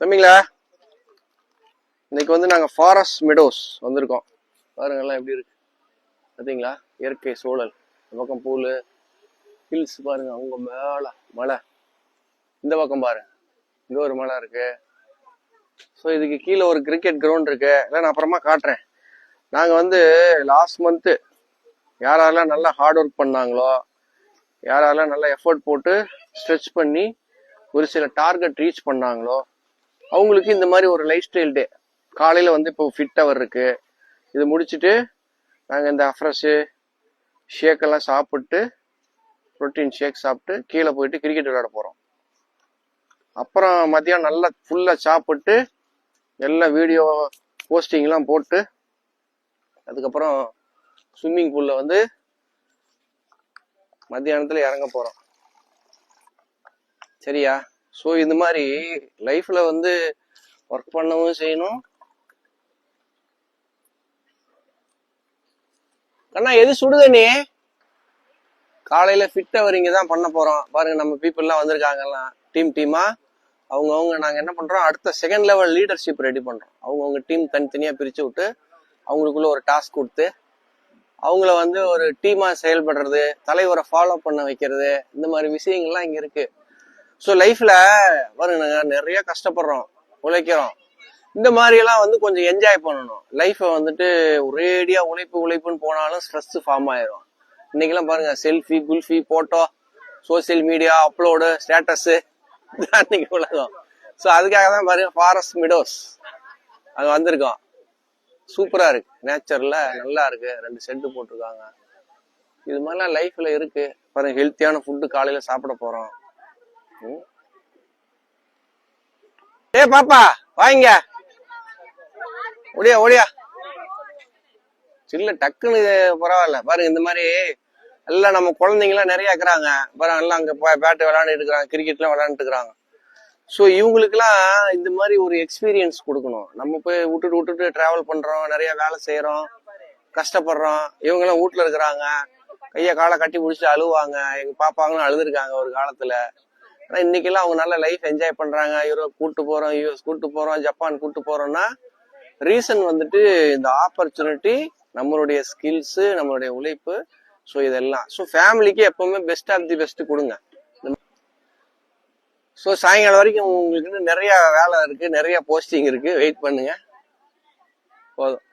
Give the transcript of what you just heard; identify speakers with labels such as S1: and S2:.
S1: தம்பிங்களா, இன்னைக்கு வந்து நாங்கள் ஃபாரஸ்ட் மெடோஸ் வந்திருக்கோம். பாருங்கெல்லாம் எப்படி இருக்கு பார்த்தீங்களா? இயற்கை சூழல். இந்த பக்கம் பூல் ஹில்ஸ் பாருங்க, அவங்க மேலே மலை, இந்த பக்கம் பாருங்க இங்கே ஒரு மலை இருக்கு. ஸோ இதுக்கு கீழே ஒரு கிரிக்கெட் கிரவுண்ட் இருக்கு. இல்லை நான் அப்புறமா காட்டுறேன். நாங்கள் வந்து லாஸ்ட் மந்த்து யாரெல்லாம் நல்லா ஹார்ட் ஒர்க் பண்ணாங்களோ, யாரெல்லாம் நல்லா எஃபர்ட் போட்டு ஸ்ட்ரெச் பண்ணி ஒரு சில டார்கெட் ரீச் பண்ணாங்களோ அவங்களுக்கு இந்த மாதிரி ஒரு லைஃப் ஸ்டைல் டே. காலையில் வந்து இப்போ ஃபிட் அவர் இருக்கு. இது முடிச்சுட்டு நாங்கள் இந்த அஃப்ரெஷ்ஷு ஷேக்கெல்லாம் சாப்பிட்டு, ப்ரோட்டீன் ஷேக் சாப்பிட்டு கீழே போயிட்டு கிரிக்கெட் விளையாட போகிறோம். அப்புறம் மதியம் நல்லா ஃபுல்லாக சாப்பிட்டு எல்லாம் வீடியோ போஸ்டிங்லாம் போட்டு அதுக்கப்புறம் ஸ்விம்மிங் பூலில் வந்து மத்தியானத்தில் இறங்க போகிறோம். சரியா? ஸோ இந்த மாதிரி லைஃப்பில் வந்து ஒர்க் பண்ணவும் செய்யணும். கண்ணா எது சுடுத நீ? காலையில ஃபிட் அவர் இங்கே தான் பண்ண போறோம். பாருங்க நம்ம பீப்புள்லாம் வந்திருக்காங்கலாம் டீமா. அவங்கவுங்க நாங்கள் என்ன பண்றோம், அடுத்த செகண்ட் லெவல் லீடர்ஷிப் ரெடி பண்றோம். அவங்கவுங்க டீம் தனித்தனியாக பிரிச்சு விட்டு அவங்களுக்குள்ள ஒரு டாஸ்க் கொடுத்து அவங்கள வந்து ஒரு டீமா செயல்படுறது, தலைவரை ஃபாலோ பண்ண வைக்கிறது, இந்த மாதிரி விஷயங்கள்லாம் இங்க இருக்கு. ஸோ லைஃப்ல பாருங்க நிறைய கஷ்டப்படுறோம், உழைக்கிறோம். இந்த மாதிரி எல்லாம் வந்து கொஞ்சம் என்ஜாய் பண்ணணும். லைஃப்பை வந்துட்டு ஒரேடியா உழைப்புன்னு போனாலும் ஸ்ட்ரெஸ் ஃபார்ம் ஆயிரும். இன்னைக்கெல்லாம் பாருங்க, selfie kulfi photo, social media upload, status, இதுதான் இன்னைக்கு உலகம். ஸோ அதுக்காக தான் பாருங்க ஃபாரஸ்ட் மெடோஸ் அங்க வந்திருக்கோம். சூப்பரா இருக்கு, நேச்சர்ல நல்லா இருக்கு. 2 செட்டு போட்டிருக்காங்க. இது மாதிரிலாம் லைஃப்ல இருக்கு. பாருங்க, ஹெல்த்தியான ஃபுட்டு காலையில சாப்பிட போறோம். ஏ பாப்பா வாங்க, ஓடியா ஓடியா. சில்ல டக்குன்னு பரவாயில்ல. பாருங்க இந்த மாதிரி எல்லாம் நம்ம குழந்தைங்கலாம் நிறைய இருக்கிறாங்க பாருங்க. எல்லாம் அங்க பேட்டு விளையாண்டு இருக்கிறாங்க, கிரிக்கெட்லாம் விளையாண்டுட்டு இருக்கிறாங்க. ஸோ இவங்களுக்குலாம் இந்த மாதிரி ஒரு எக்ஸ்பீரியன்ஸ் கொடுக்கணும். நம்ம போய் விட்டுட்டு டிராவல் பண்றோம், நிறைய வேலை செய்யறோம், கஷ்டப்படுறோம். இவங்கெல்லாம் வீட்டுல இருக்கிறாங்க, கையை காலை கட்டி பிடிச்சி அழுவாங்க. எங்க பாப்பாங்களும் அழுதுருக்காங்க ஒரு காலத்துல. ஆனா இன்னைக்கெல்லாம் அவங்க நல்ல லைஃப் என்ஜாய் பண்றாங்க. யூரோப் கூட்டு போறோம், யூஎஸ் கூட்டு போறோம், ஜப்பான் கூட்டு போறோம்னா ரீசன் வந்துட்டு இந்த ஆப்பர்ச்சுனிட்டி, நம்மளுடைய ஸ்கில்ஸ், நம்மளுடைய உழைப்பு. ஸோ இதெல்லாம் ஸோ ஃபேமிலிக்கு எப்பவுமே பெஸ்ட் ஆஃப் தி பெஸ்ட் கொடுங்க. ஸோ சாயங்காலம் வரைக்கும் உங்களுக்கு நிறைய வேலை இருக்கு, நிறைய போஸ்டிங் இருக்கு. வெயிட் பண்ணுங்க, போதும்.